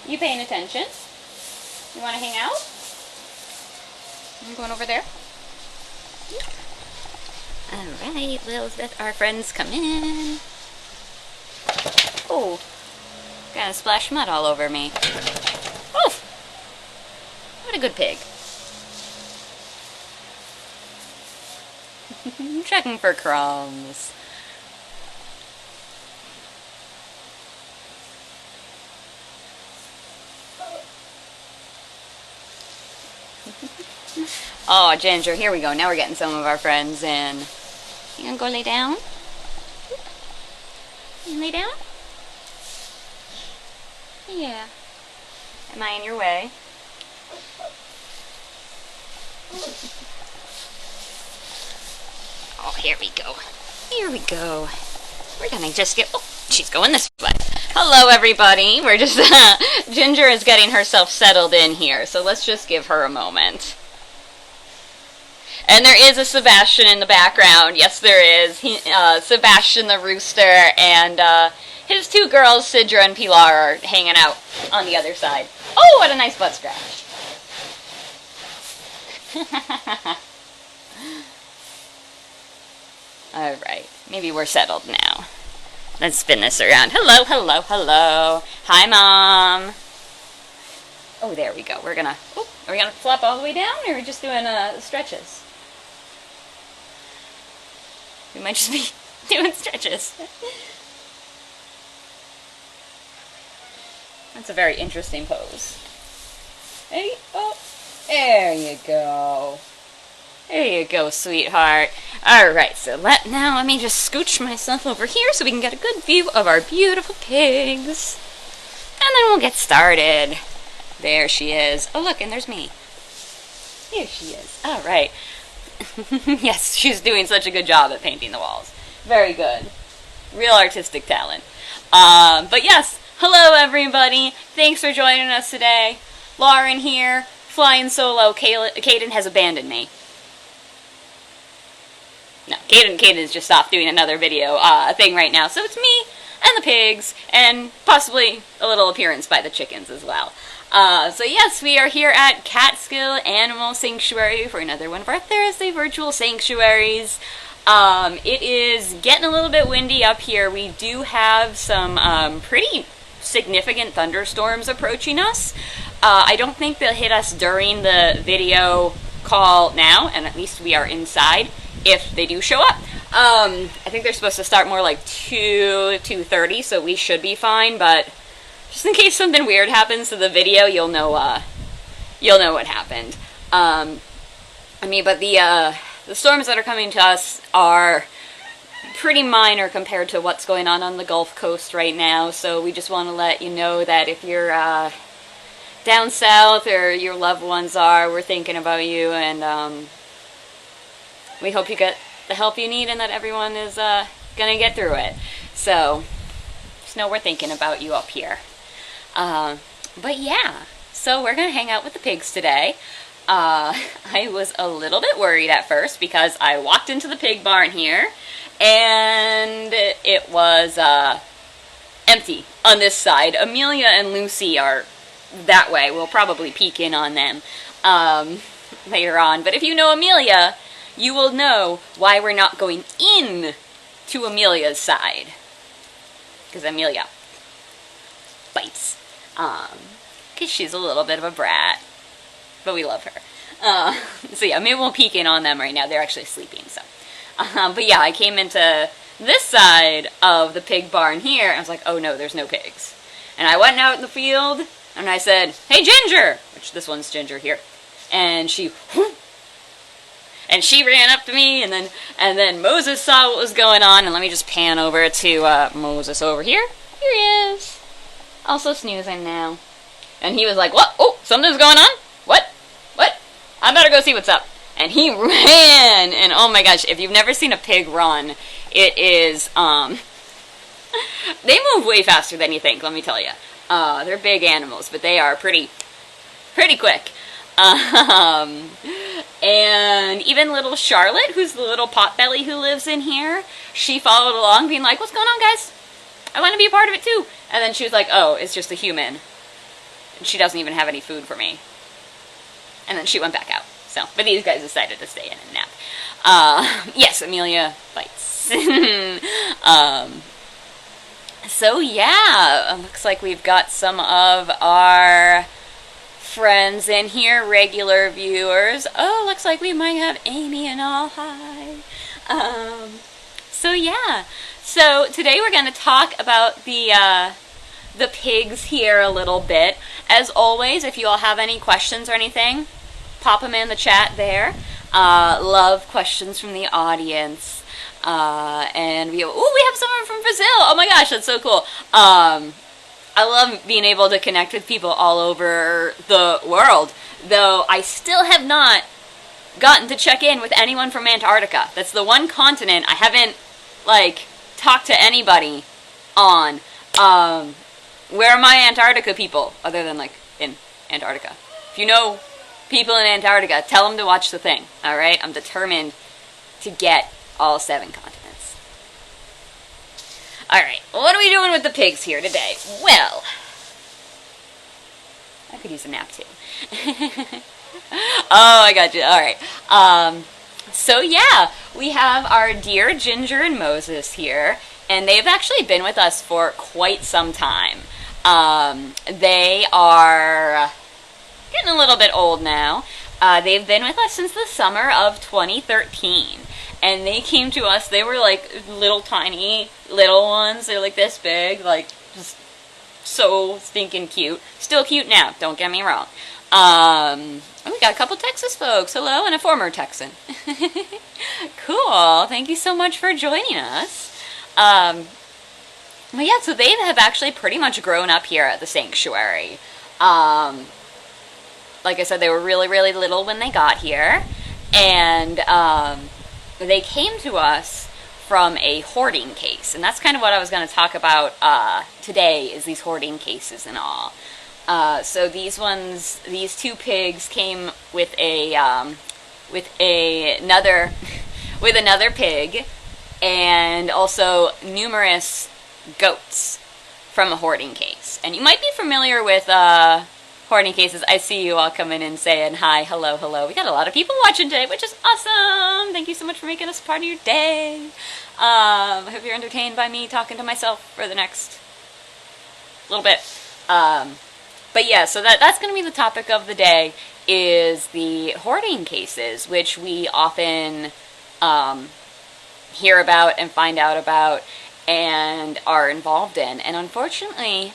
You paying attention? You want to hang out? I'm going over there. Alright, we'll let our friends come in. Oh, got a splash mud all over me. Oh, what a good pig. Checking for crumbs. Oh, Ginger, here we go. Now we're getting some of our friends in. You gonna go lay down? You lay down? Yeah. Am I in your way? Oh, here we go. Here we go. We're gonna just get... Oh, she's going this way. Hello, everybody. We're just... Ginger is getting herself settled in here, so let's just give her a moment. And there is a Sebastian in the background. Yes, there is. Sebastian the rooster and his two girls, Sidra and Pilar, are hanging out on the other side. Oh, what a nice butt scratch. Alright, maybe we're settled now. Let's spin this around. Hello, hello, hello. Hi, Mom. Oh, there we go. Are we gonna flop all the way down, or are we just doing stretches? We might just be doing stretches. That's a very interesting pose. Hey, oh, there you go. There you go, sweetheart. Alright, so let me just scooch myself over here so we can get a good view of our beautiful pigs. And then we'll get started. There she is. Oh, look, and there's me. Here she is. Alright. Yes, she's doing such a good job at painting the walls. Very good. Real artistic talent. But yes, hello everybody. Thanks for joining us today. Lauren here, flying solo. Caden has abandoned me. No, Caden is just off doing another video thing right now. So it's me and the pigs, and possibly a little appearance by the chickens as well. So yes, we are here at Catskill Animal Sanctuary for another one of our Thursday virtual sanctuaries. It is getting a little bit windy up here. We do have some pretty significant thunderstorms approaching us. I don't think they'll hit us during the video call now, and at least we are inside if they do show up. I think they're supposed to start more like 2:30, so we should be fine, but just in case something weird happens to the video, you'll know what happened. But the storms that are coming to us are pretty minor compared to what's going on the Gulf Coast right now, so we just want to let you know that if you're down south or your loved ones are, we're thinking about you, and we hope you get the help you need and that everyone is gonna get through it. So just know we're thinking about you up here. But yeah, so we're gonna hang out with the pigs today. I was a little bit worried at first because I walked into the pig barn here and it was empty on this side. Amelia and Lucy are that way. We'll probably peek in on them later on. But if you know Amelia, you will know why we're not going in to Amelia's side. Because Amelia bites. Because she's a little bit of a brat. But we love her. So yeah, maybe we'll peek in on them right now. They're actually sleeping, so. But yeah, I came into this side of the pig barn here, and I was like, oh no, there's no pigs. And I went out in the field, and I said, hey Ginger! Which this one's Ginger here. And she ran up to me, and then Moses saw what was going on, and let me just pan over to Moses over here. Here he is. Also snoozing now. And he was like, what? Oh, something's going on? What? I better go see what's up. And he ran, and oh my gosh, if you've never seen a pig run, it is, they move way faster than you think, let me tell you. They're big animals, but they are pretty quick. And even little Charlotte, who's the little potbelly who lives in here, she followed along being like, what's going on, guys? I want to be a part of it too. And then she was like, oh, it's just a human. she doesn't even have any food for me. And then she went back out. So, but these guys decided to stay in and nap. Yes, Amelia bites. So yeah, looks like we've got some of our friends in here, regular viewers. Oh, looks like we might have Amy and all. Hi. So yeah, so today we're going to talk about the pigs here a little bit. As always, if you all have any questions or anything, pop them in the chat there. Love questions from the audience. And we have someone from Brazil. Oh my gosh, that's so cool. I love being able to connect with people all over the world, though I still have not gotten to check in with anyone from Antarctica. That's the one continent I haven't, talked to anybody on. Where are my Antarctica people, other than, in Antarctica? If you know people in Antarctica, tell them to watch the thing, alright? I'm determined to get all 7 continents. Alright, what are we doing with the pigs here today? Well, I could use a nap too. Oh, I got you. Alright. So yeah, we have our dear Ginger and Moses here, and they've actually been with us for quite some time. They are getting a little bit old now. They've been with us since the summer of 2013. And they came to us, they were little tiny, little ones. They're this big, just so stinking cute. Still cute now, don't get me wrong. We got a couple Texas folks. Hello, and a former Texan. Cool, thank you so much for joining us. But yeah, so they have actually pretty much grown up here at the sanctuary. Like I said, they were really, really little when they got here. And, they came to us from a hoarding case, and that's kind of what I was going to talk about today, is these hoarding cases and all. So these 2 pigs came with another pig, and also numerous goats from a hoarding case. And you might be familiar with hoarding cases. I see you all coming in saying hi, hello, hello. We got a lot of people watching today, which is awesome. Thank you so much for making us part of your day. I hope you're entertained by me talking to myself for the next little bit. But yeah, so that's going to be the topic of the day, is the hoarding cases, which we often hear about and find out about and are involved in. And unfortunately,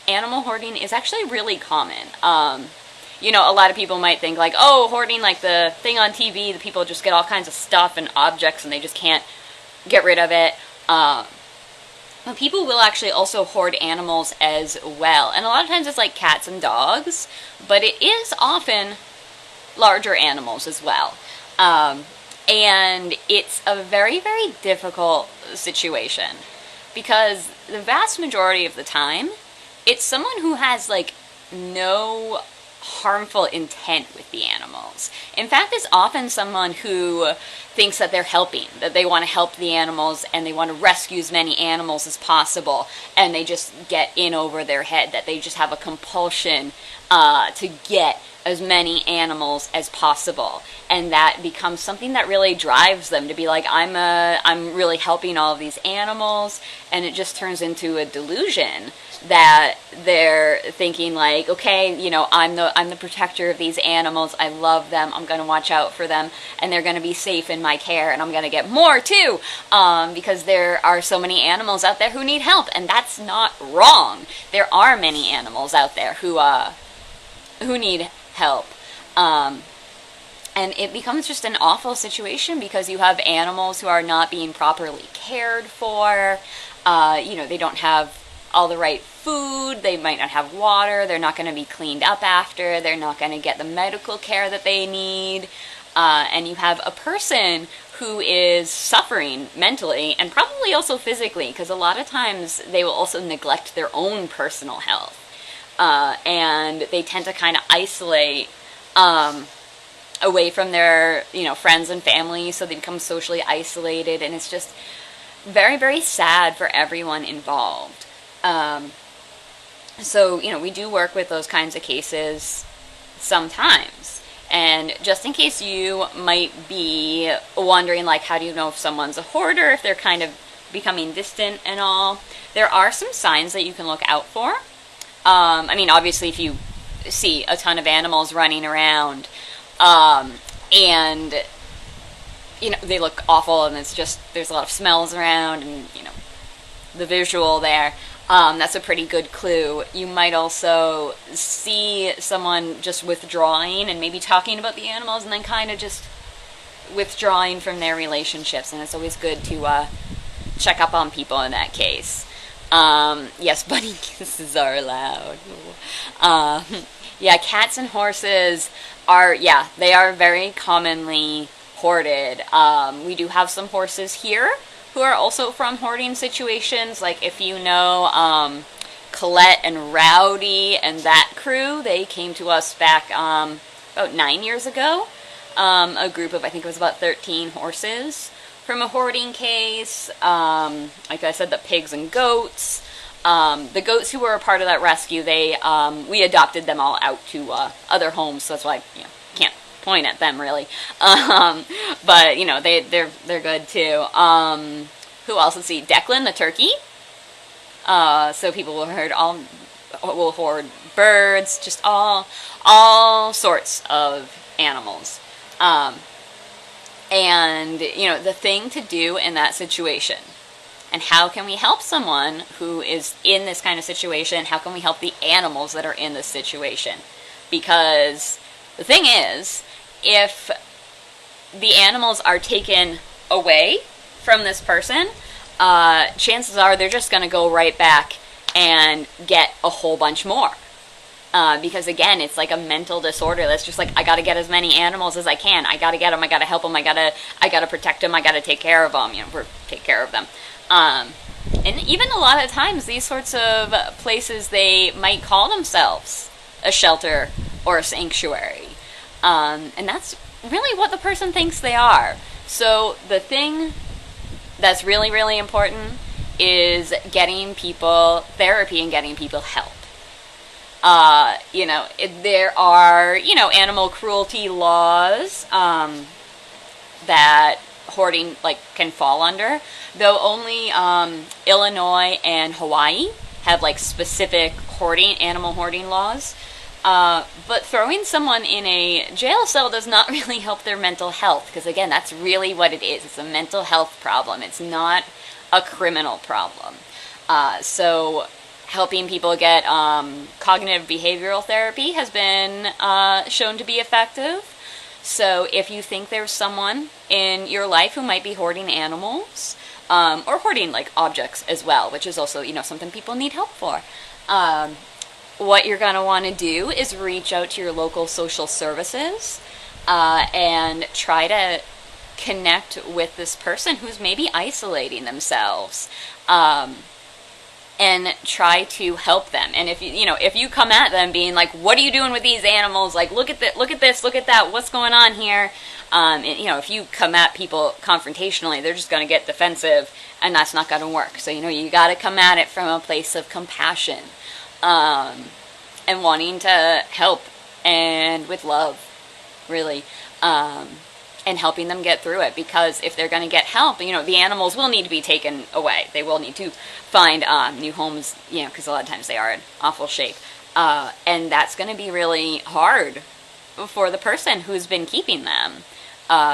animal hoarding is actually really common. A lot of people might think hoarding, the thing on TV, the people just get all kinds of stuff and objects and they just can't get rid of it. But people will actually also hoard animals as well. And a lot of times it's cats and dogs, but it is often larger animals as well. And it's a very, very difficult situation, because the vast majority of the time, it's someone who has, no harmful intent with the animals. In fact, it's often someone who thinks that they're helping, that they want to help the animals and they want to rescue as many animals as possible, and they just get in over their head, that they just have a compulsion to get as many animals as possible. And that becomes something that really drives them to be I'm really helping all of these animals, and it just turns into a delusion that they're thinking okay, I'm the protector of these animals, I love them, I'm going to watch out for them, and they're going to be safe in my care, and I'm going to get more too, because there are so many animals out there who need help, and that's not wrong. There are many animals out there who need help. And it becomes just an awful situation, because you have animals who are not being properly cared for. They don't have all the right food, they might not have water, they're not going to be cleaned up after, they're not going to get the medical care that they need. And you have a person who is suffering mentally and probably also physically, because a lot of times they will also neglect their own personal health. And they tend to kind of isolate away from their, friends and family, so they become socially isolated, and it's just very, very sad for everyone involved. So, we do work with those kinds of cases sometimes. And just in case you might be wondering, like, how do you know if someone's a hoarder, if they're kind of becoming distant and all, there are some signs that you can look out for. Obviously, if you see a ton of animals running around, and, they look awful, and there's a lot of smells around, and, the visual there, that's a pretty good clue. You might also see someone just withdrawing and maybe talking about the animals and then kind of just withdrawing from their relationships, and it's always good to check up on people in that case. Yes, bunny kisses are allowed. Cats and horses they are very commonly hoarded. We do have some horses here who are also from hoarding situations. Like, if you know Colette and Rowdy and that crew, they came to us back about 9 years ago. A group of, I think it was about 13 horses from a hoarding case. Like I said, the pigs and goats. The goats who were a part of that rescue, we adopted them all out to other homes, so that's why I can't point at them really. But they're good too. Who else? Let's see, Declan the turkey. So people will hoard birds, just all sorts of animals. And the thing to do in that situation, and how can we help someone who is in this kind of situation? How can we help the animals that are in this situation? Because the thing is, if the animals are taken away from this person, chances are they're just going to go right back and get a whole bunch more. Because again, it's like a mental disorder that's just like, I got to get as many animals as I can. I got to get them. I got to help them. I got to protect them. I got to take care of them. Take care of them. And even a lot of times, these sorts of places, they might call themselves a shelter or a sanctuary. And that's really what the person thinks they are. So the thing that's really, really important is getting people therapy and getting people help. There are, animal cruelty laws that hoarding can fall under, though only Illinois and Hawaii have specific animal hoarding laws. But throwing someone in a jail cell does not really help their mental health, because again, that's really what it is. It's a mental health problem. It's not a criminal problem. So helping people get cognitive behavioral therapy has been shown to be effective. So if you think there's someone in your life who might be hoarding animals, or hoarding objects as well, which is also something people need help for, what you're going to want to do is reach out to your local social services and try to connect with this person who's maybe isolating themselves. And try to help them. And if you come at them being like, "What are you doing with these animals? Look at this, look at that. What's going on here?" If you come at people confrontationally, they're just going to get defensive, and that's not going to work. So you got to come at it from a place of compassion, and wanting to help, and with love, really. And helping them get through it, because if they're going to get help, the animals will need to be taken away. They will need to find new homes, because a lot of times they are in awful shape. And that's going to be really hard for the person who's been keeping them,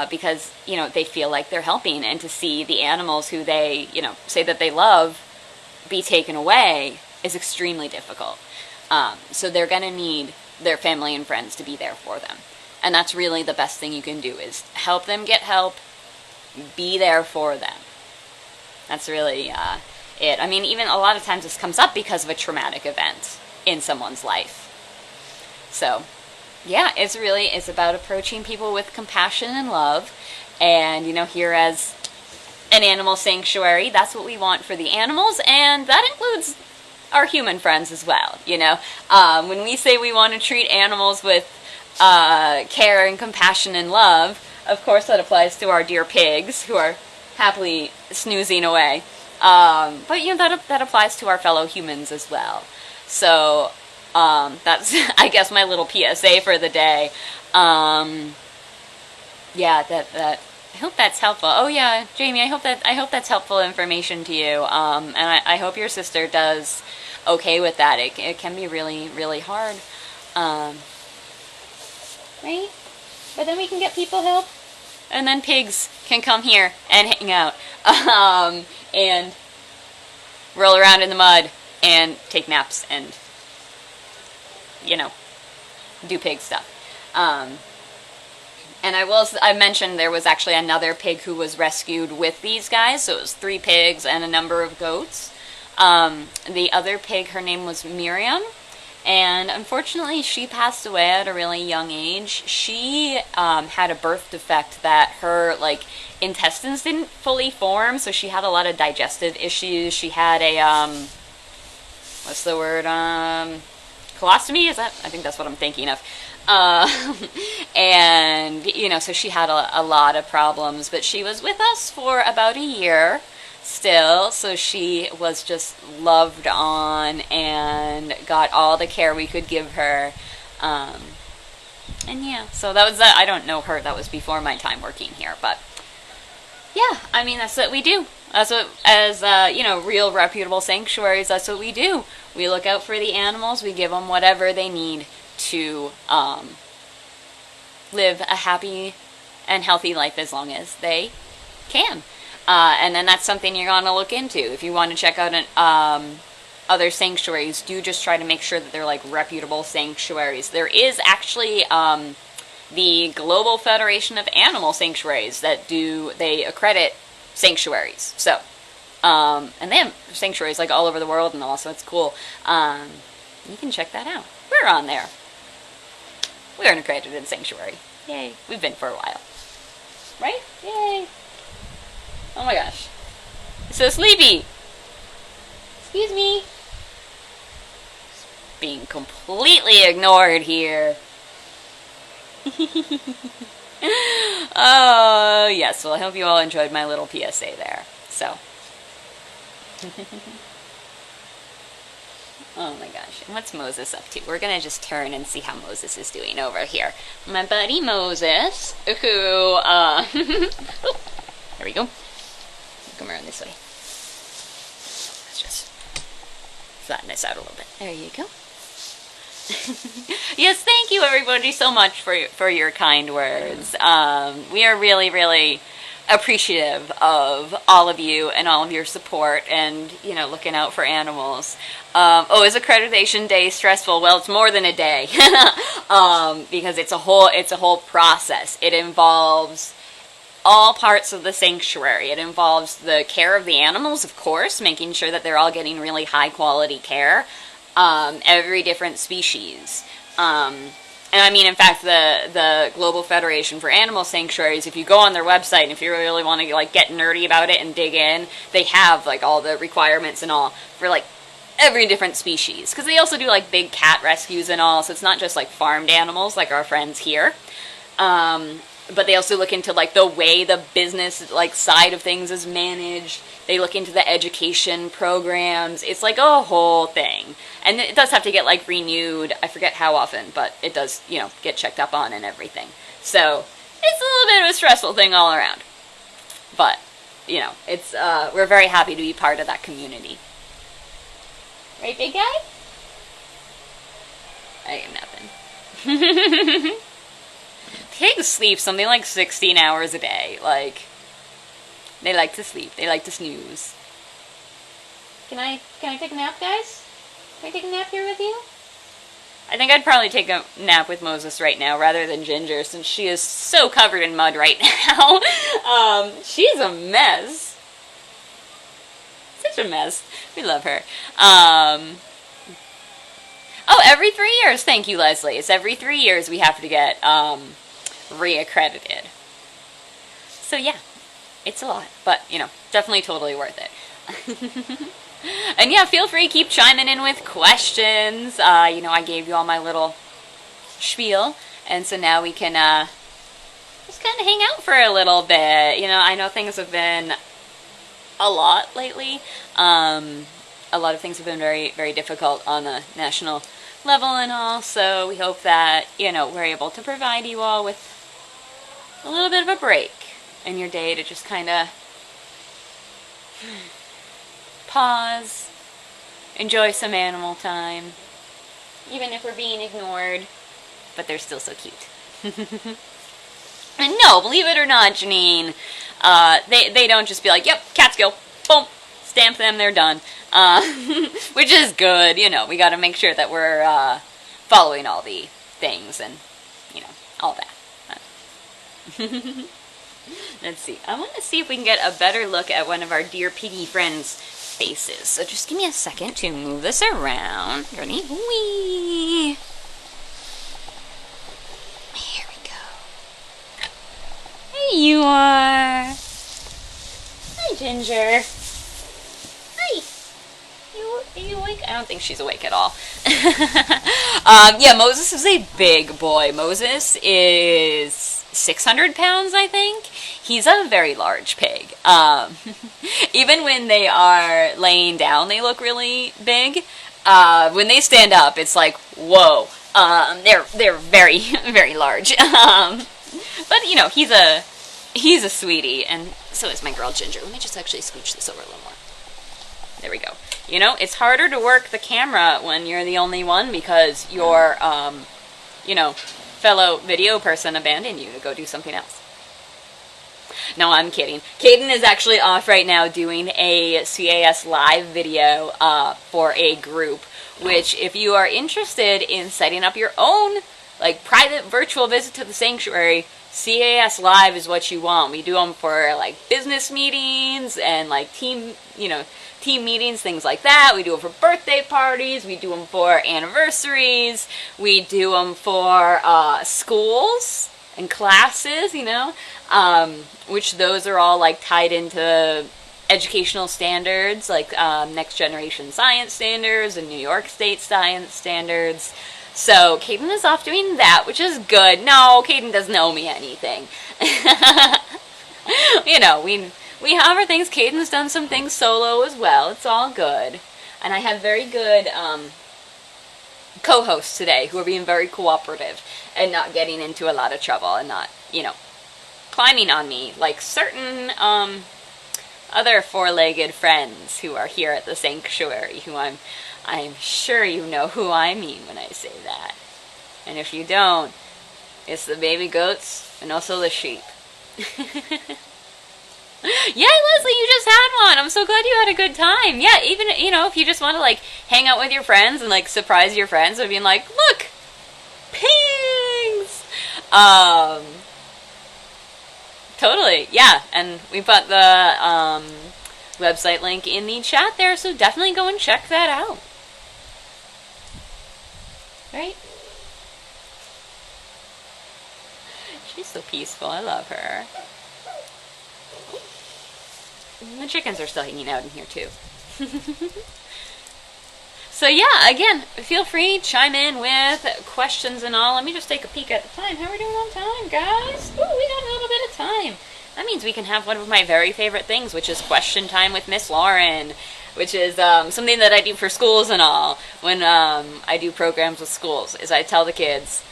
because, they feel like they're helping, and to see the animals who they, say that they love be taken away is extremely difficult. So they're going to need their family and friends to be there for them. And that's really the best thing you can do, is help them get help, be there for them. That's really it. Even a lot of times this comes up because of a traumatic event in someone's life. So, it's about approaching people with compassion and love. And, here as an animal sanctuary, that's what we want for the animals, and that includes our human friends as well, When we say we want to treat animals with care and compassion and love, of course that applies to our dear pigs who are happily snoozing away. But you know, that applies to our fellow humans as well. So that's, I guess, my little PSA for the day. Yeah, that I hope that's helpful. Oh yeah, Jamie, I hope that's helpful information to you. And I hope your sister does okay with that. It can be really, really hard. Right? But then we can get people help. And then pigs can come here and hang out. And roll around in the mud and take naps and, you know, do pig stuff. And I mentioned there was actually another pig who was rescued with these guys. So it was 3 pigs and a number of goats. The other pig, her name was Miriam. And unfortunately, she passed away at a really young age. She had a birth defect that her intestines didn't fully form, so she had a lot of digestive issues. She had a what's the word? Colostomy? I think that's what I'm thinking of. And you know, so she had a lot of problems. But she was with us for about a year. Still, so she was just loved on and got all the care we could give her, and yeah, so that was I don't know her, that was before my time working here, but yeah, I mean, that's what we do. That's what, as you know, real reputable sanctuaries, that's what we do. We look out for the animals, we give them whatever they need to live a happy and healthy life as long as they can. And then that's something you're going to look into. If you want to check out other sanctuaries, do just try to make sure that they're reputable sanctuaries. There is actually the Global Federation of Animal Sanctuaries that they accredit sanctuaries. So, and they have sanctuaries all over the world and all, so it's cool. You can check that out. We're on there. We're an accredited sanctuary. Yay. We've been for a while. Right? Yay. Oh my gosh. It's so sleepy. Excuse me. Just being completely ignored here. Oh, yes. Well, I hope you all enjoyed my little PSA there. So. Oh my gosh. And what's Moses up to? We're going to just turn and see how Moses is doing over here. My buddy Moses, who, oh, there we go. Come around this way. Let's just flatten this out a little bit. There you go. Yes, thank you everybody so much for your kind words. We are really, really appreciative of all of you and all of your support and, you know, looking out for animals. Oh, is Accreditation Day stressful? Well, it's more than a day. Because it's a whole process. It involves all parts of the sanctuary. It involves the care of the animals, of course, making sure that they're all getting really high quality care. Every different species. And I mean, in fact, the Global Federation for Animal Sanctuaries, if you go on their website and if you really want to get nerdy about it and dig in, they have all the requirements and all for every different species. Because they also do big cat rescues and all, so it's not just farmed animals like our friends here. But they also look into the way the business side of things is managed. They look into the education programs. It's a whole thing. And it does have to get renewed. I forget how often, but it does, you know, get checked up on and everything. So it's a little bit of a stressful thing all around. But, you know, it's we're very happy to be part of that community. Right, big guy? I got nothing. Pigs sleep something 16 hours a day. They like to sleep. They like to snooze. Can I take a nap, guys? Can I take a nap here with you? I think I'd probably take a nap with Moses right now rather than Ginger, since she is so covered in mud right now. She's a mess. Such a mess. We love her. Oh, every 3 years. Thank you, Leslie. It's every 3 years we have to get reaccredited. So yeah, it's a lot, but you know, definitely totally worth it. And yeah, feel free to keep chiming in with questions. You know, I gave you all my little spiel, and so now we can just kind of hang out for a little bit. You know, I know things have been a lot lately. A lot of things have been very, very difficult on a national level and all, so we hope that, you know, we're able to provide you all with a little bit of a break in your day to just kind of pause, enjoy some animal time, even if we're being ignored, but they're still so cute. And no, believe it or not, Janine, they don't just be like, yep, cats go, boom, stamp them, they're done. Which is good, you know, we got to make sure that we're following all the things and, you know, all that. Let's see. I want to see if we can get a better look at one of our dear piggy friends' faces. So just give me a second to move this around. Ready? Whee! Here we go. There you are. Hi, Ginger. Hi. Are you awake? I don't think she's awake at all. Yeah, Moses is a big boy. Moses is 600 pounds, I think. He's a very large pig. Even when they are laying down, they look really big. When they stand up, it's like, whoa. They're very, very large. But, you know, he's a sweetie, and so is my girl Ginger. Let me just actually scooch this over a little more. There we go. You know, it's harder to work the camera when you're the only one because your, you know, fellow video person abandoned you to go do something else. No, I'm kidding. Caden is actually off right now doing a CAS live video for a group, which if you are interested in setting up your own, like, private virtual visit to the sanctuary, CAS live is what you want. We do them for, like, business meetings and, like, team meetings, things like that. We do them for birthday parties. We do them for anniversaries. We do them for schools and classes, you know, which those are all like tied into educational standards, like next generation science standards and New York State science standards. So Caden is off doing that, which is good. No, Caden doesn't owe me anything. You know, we have our things. Caden's done some things solo as well. It's all good. And I have very good co-hosts today who are being very cooperative and not getting into a lot of trouble and not, you know, climbing on me like certain other four-legged friends who are here at the sanctuary, who I'm sure you know who I mean when I say that. And if you don't, it's the baby goats and also the sheep. Yeah, Leslie, you just had one. I'm so glad you had a good time. Yeah, even, you know, if you just want to, like, hang out with your friends and, like, surprise your friends by being like, look, pigs! Totally, yeah. And we put the website link in the chat there, so definitely go and check that out. Right? She's so peaceful. I love her. The chickens are still hanging out in here too. So yeah, again, feel free to chime in with questions and all. Let me just take a peek at the time. How are we doing on time, guys? Ooh, we got a little bit of time. That means we can have one of my very favorite things, which is question time with Miss Lauren, which is something that I do for schools and all. When I do programs with schools, is I tell the kids,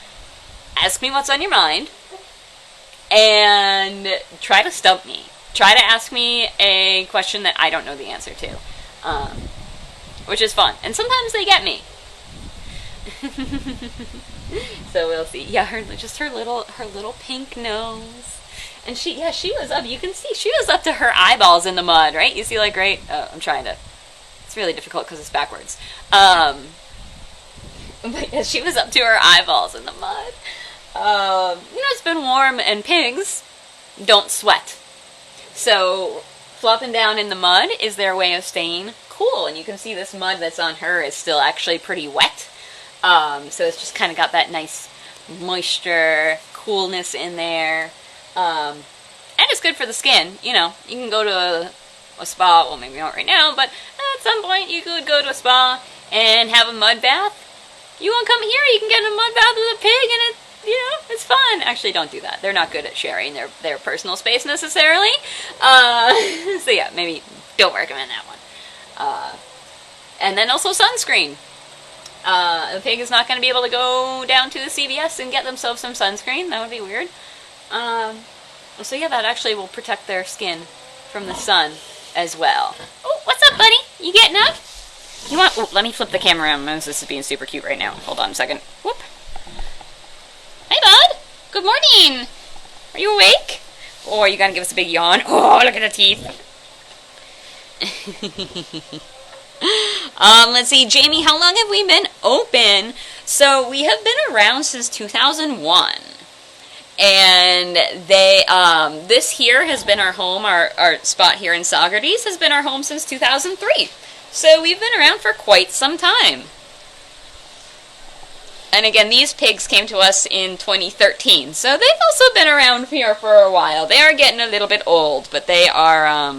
ask me what's on your mind, and try to stump me. Try to ask me a question that I don't know the answer to, which is fun. And sometimes they get me. So we'll see. Yeah, her little pink nose, and she was up. You can see she was up to her eyeballs in the mud, right? You see, like, right? I'm trying to. It's really difficult because it's backwards. But yeah, she was up to her eyeballs in the mud. You know, it's been warm, and pigs don't sweat. So, flopping down in the mud is their way of staying cool. And you can see this mud that's on her is still actually pretty wet. So it's just kind of got that nice moisture, coolness in there. And it's good for the skin. You know, you can go to a spa. Well, maybe not right now, but at some point you could go to a spa and have a mud bath. You want to come here, you can get in a mud bath with a pig, and you know, it's fun. Actually, don't do that. They're not good at sharing their personal space necessarily. So yeah, maybe Don't recommend that one. And then also sunscreen. The pig is not going to be able to go down to the CVS and get themselves some sunscreen. That would be weird. So yeah, that actually will protect their skin from the sun as well. Oh, what's up, buddy? You getting up? You want... Oh, let me flip the camera around. Moses is being super cute right now. Hold on a second. Whoop. Hey, bud. Good morning. Are you awake? Oh, are you going to give us a big yawn? Oh, look at the teeth. Let's see. Jamie, how long have we been open? So, we have been around since 2001. And they, this here has been our home, our spot here in Socrates has been our home since 2003. So we've been around for quite some time. And again, these pigs came to us in 2013. So they've also been around here for a while. They are getting a little bit old, but they are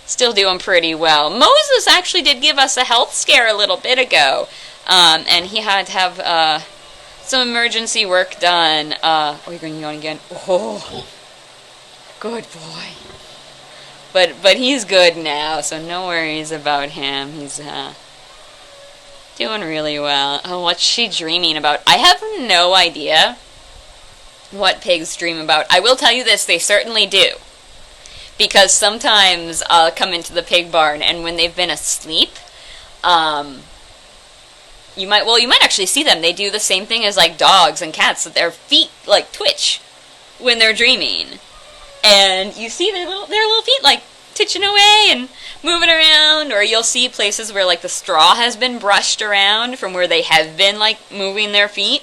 still doing pretty well. Moses actually did give us a health scare a little bit ago. And he had to have some emergency work done. Oh, you're going to yawn again. Oh, good boy. But he's good now, so no worries about him. He's doing really well. Oh, what's she dreaming about? I have no idea what pigs dream about. I will tell you this, they certainly do. Because sometimes I'll come into the pig barn, and when they've been asleep, you might actually see them. They do the same thing as like dogs and cats, that their feet like twitch when they're dreaming. And you see their little feet like twitching away and moving around, or you'll see places where like the straw has been brushed around from where they have been like moving their feet.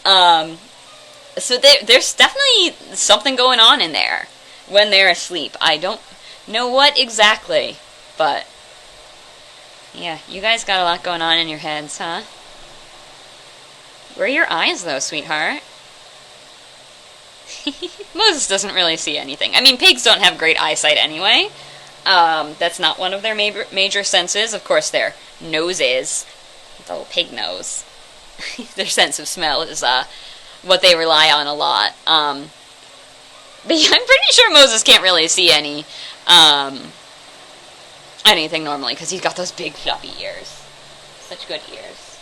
So there's definitely something going on in there when they're asleep. I don't know what exactly, but yeah, you guys got a lot going on in your heads, huh? Where are your eyes though, sweetheart? Moses doesn't really see anything. I mean, pigs don't have great eyesight anyway. That's not one of their major senses. Of course, their noses, the little pig nose, their sense of smell is what they rely on a lot. But yeah, I'm pretty sure Moses can't really see anything normally because he's got those big fluffy ears. Such good ears.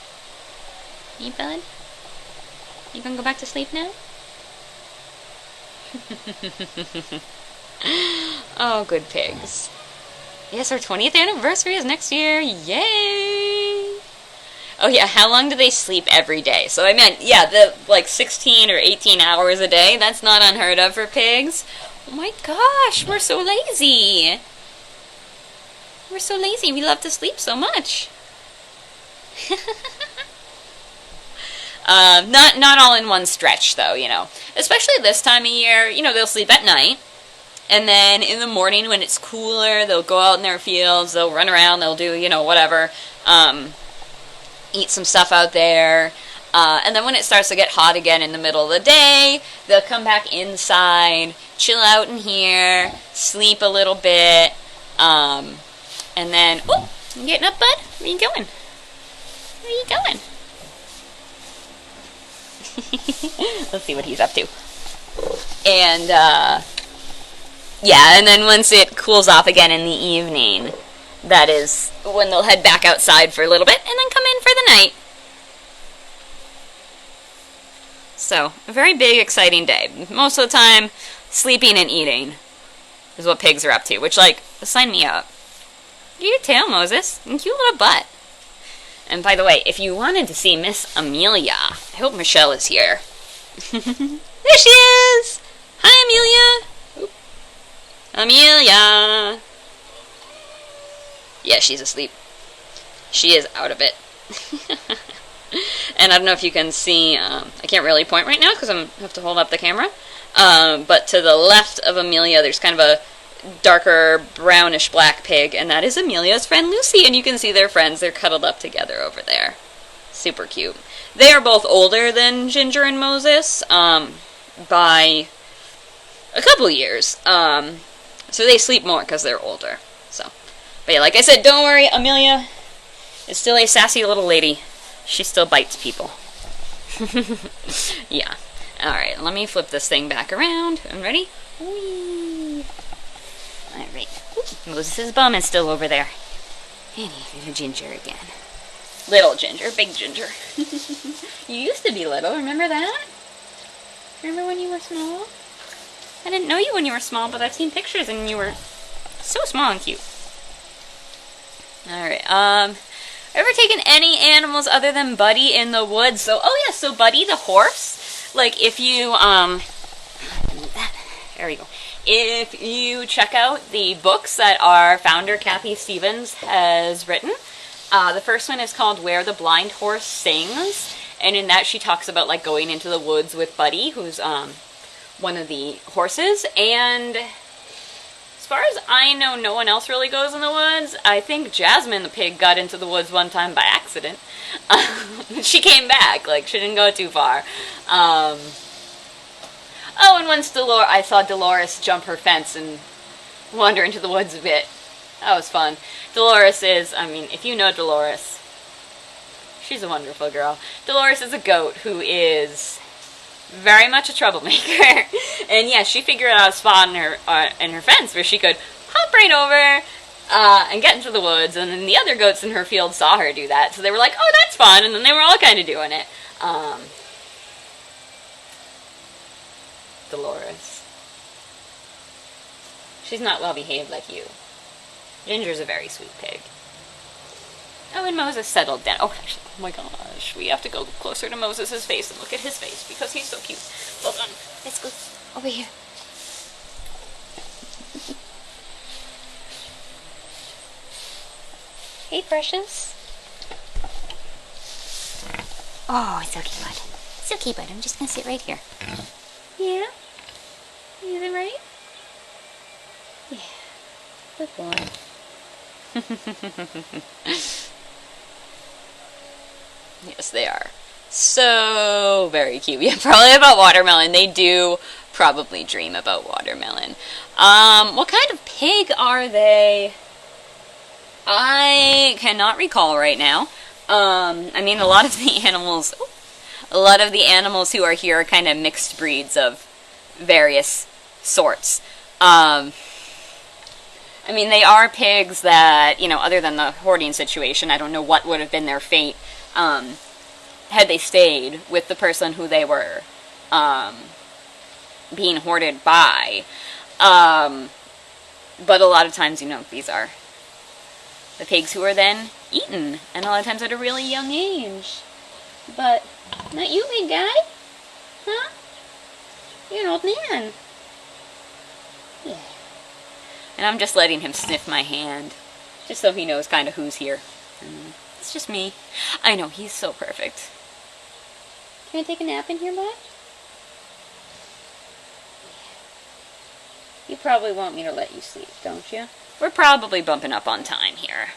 Hey, bud? You gonna go back to sleep now? Oh, good pigs. Yes, our 20th anniversary is next year. Yay! Oh yeah, how long do they sleep every day? So I meant, yeah, the like 16 or 18 hours a day. That's not unheard of for pigs. Oh my gosh, we're so lazy. We're so lazy. We love to sleep so much. Not all in one stretch, though, you know. Especially this time of year, you know, they'll sleep at night. And then in the morning when it's cooler, they'll go out in their fields, they'll run around, they'll do, you know, whatever. Eat some stuff out there. And then when it starts to get hot again in the middle of the day, they'll come back inside, chill out in here, sleep a little bit. And then, oh, you getting up, bud? Where you going? Where are you going? Let's see what he's up to. And, yeah, and then once it cools off again in the evening, that is when they'll head back outside for a little bit and then come in for the night. So, a very big, exciting day. Most of the time, sleeping and eating is what pigs are up to, which, like, sign me up. Get your tail, Moses, and cute little butt. And by the way, if you wanted to see Miss Amelia, I hope Michelle is here. There she is! Hi, Amelia! Oop. Amelia! Yeah, she's asleep. She is out of it. And I don't know if you can see, I can't really point right now because I have to hold up the camera. But to the left of Amelia, there's kind of a darker brownish black pig, and that is Amelia's friend Lucy, and you can see their friends. They're cuddled up together over there. Super cute. They are both older than Ginger and Moses by a couple years. So they sleep more because they're older. So, but yeah, like I said, don't worry, Amelia is still a sassy little lady. She still bites people. Yeah. Alright, let me flip this thing back around. I'm ready? Whee! Alright. Oop. Moses' bum is still over there. And he's a ginger again. Little ginger, big ginger. You used to be little, remember that? Remember when you were small? I didn't know you when you were small, but I've seen pictures and you were so small and cute. Alright, ever taken any animals other than Buddy in the woods? So, oh yeah, so Buddy the horse, like if you, there we go. If you check out the books that our founder, Kathy Stevens, has written, the first one is called Where the Blind Horse Sings, and in that she talks about like going into the woods with Buddy, who's one of the horses, and as far as I know, no one else really goes in the woods. I think Jasmine the pig got into the woods one time by accident. She came back, like she didn't go too far. Oh, and once I saw Dolores jump her fence and wander into the woods a bit. That was fun. Dolores is, I mean, if you know Dolores, she's a wonderful girl. Dolores is a goat who is very much a troublemaker. And yeah, she figured out a spot in her fence where she could hop right over and get into the woods. And then the other goats in her field saw her do that. So they were like, oh, that's fun. And then they were all kind of doing it. Dolores. She's not well behaved like you. Ginger's a very sweet pig. Oh, and Moses settled down. Oh, actually, oh my gosh. We have to go closer to Moses' face and look at his face because he's so cute. Hold on. Let's go over here. Hey, precious. Oh, it's okay, bud. It's okay, bud. I'm just going to sit right here. Yeah? Is it right? Yeah. Good boy. Yes, they are. So very cute. Yeah, probably about watermelon. They do probably dream about watermelon. What kind of pig are they? I cannot recall right now. I mean, a lot of the animals who are here are kind of mixed breeds of various sorts. I mean, they are pigs that, you know, other than the hoarding situation, I don't know what would have been their fate had they stayed with the person who they were being hoarded by. But a lot of times, you know, these are the pigs who are then eaten, and a lot of times at a really young age. But, not you, big guy? Huh? You're an old man. Yeah. And I'm just letting him sniff my hand, just so he knows kind of who's here. It's just me. I know, he's so perfect. Can I take a nap in here, bud? You probably want me to let you sleep, don't you? We're probably bumping up on time here.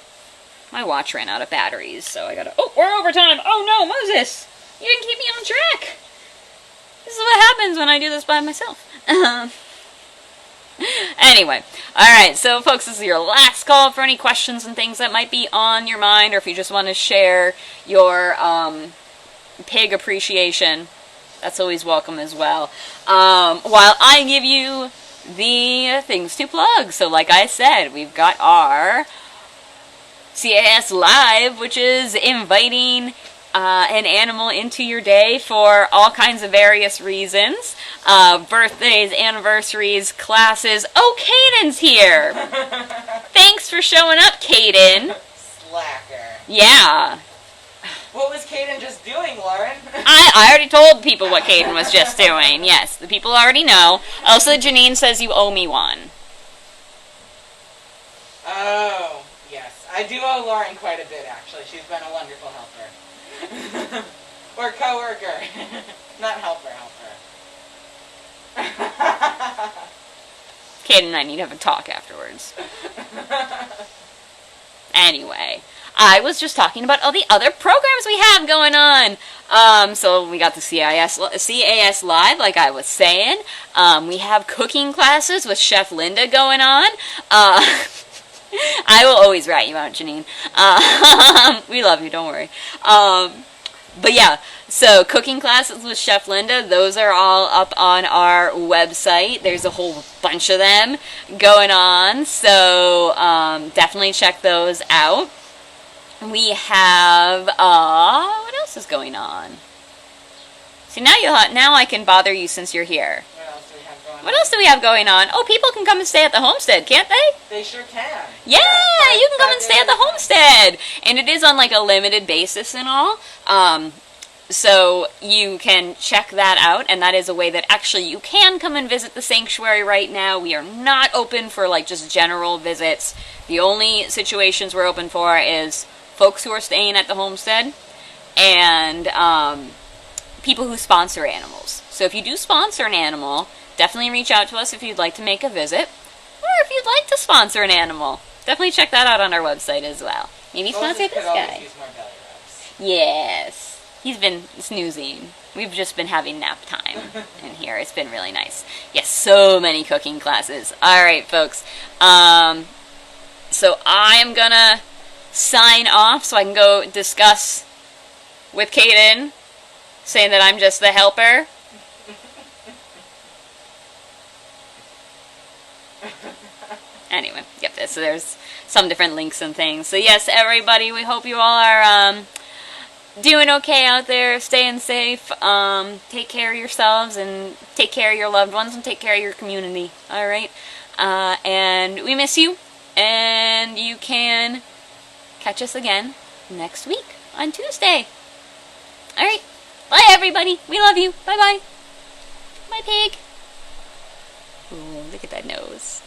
My watch ran out of batteries, so I gotta... Oh, we're over time! Oh no, Moses! You didn't keep me on track! This is what happens when I do this by myself. Anyway, alright, so folks, this is your last call for any questions and things that might be on your mind, or if you just want to share your pig appreciation, that's always welcome as well. While I give you the things to plug. So like I said, we've got our CAS Live, which is inviting an animal into your day for all kinds of various reasons. Birthdays, anniversaries, classes. Oh, Caden's here! Thanks for showing up, Caden. Slacker. Yeah. What was Caden just doing, Lauren? I already told people what Caden was just doing. Yes, the people already know. Also, Janine says you owe me one. Oh, yes. I do owe Lauren quite a bit, actually. She's been a wonderful helper. Or co-worker. Not helper. Caden and I need to have a talk afterwards. Anyway, I was just talking about all the other programs we have going on. So we got the CAS Live, like I was saying. We have cooking classes with Chef Linda going on. I will always rat you out, Janine. We love you, don't worry. But yeah, so cooking classes with Chef Linda, those are all up on our website. There's a whole bunch of them going on, so definitely check those out. We have, what else is going on? See, now I can bother you since you're here. What else do we have going on? What else do we have going on? Oh, people can come and stay at the homestead, can't they? They sure can. Yeah, you can come and stay at the homestead. And it is on like a limited basis and all. So you can check that out, and that is a way that actually you can come and visit the sanctuary right now. We are not open for like just general visits. The only situations we're open for is folks who are staying at the homestead and people who sponsor animals. So if you do sponsor an animal, definitely reach out to us if you'd like to make a visit, or if you'd like to sponsor an animal. Definitely check that out on our website as well. Maybe sponsor this guy. Use more belly rubs. Yes. He's been snoozing. We've just been having nap time in here. It's been really nice. Yes, so many cooking classes. All right, folks. So I'm going to sign off so I can go discuss with Kaden, saying that I'm just the helper. Anyway, yep, so there's some different links and things. So yes, everybody, we hope you all are doing okay out there, staying safe. Take care of yourselves and take care of your loved ones and take care of your community. All right, and we miss you, and you can catch us again next week on Tuesday. All right, bye everybody. We love you. Bye bye. My pig. Ooh, look at that nose.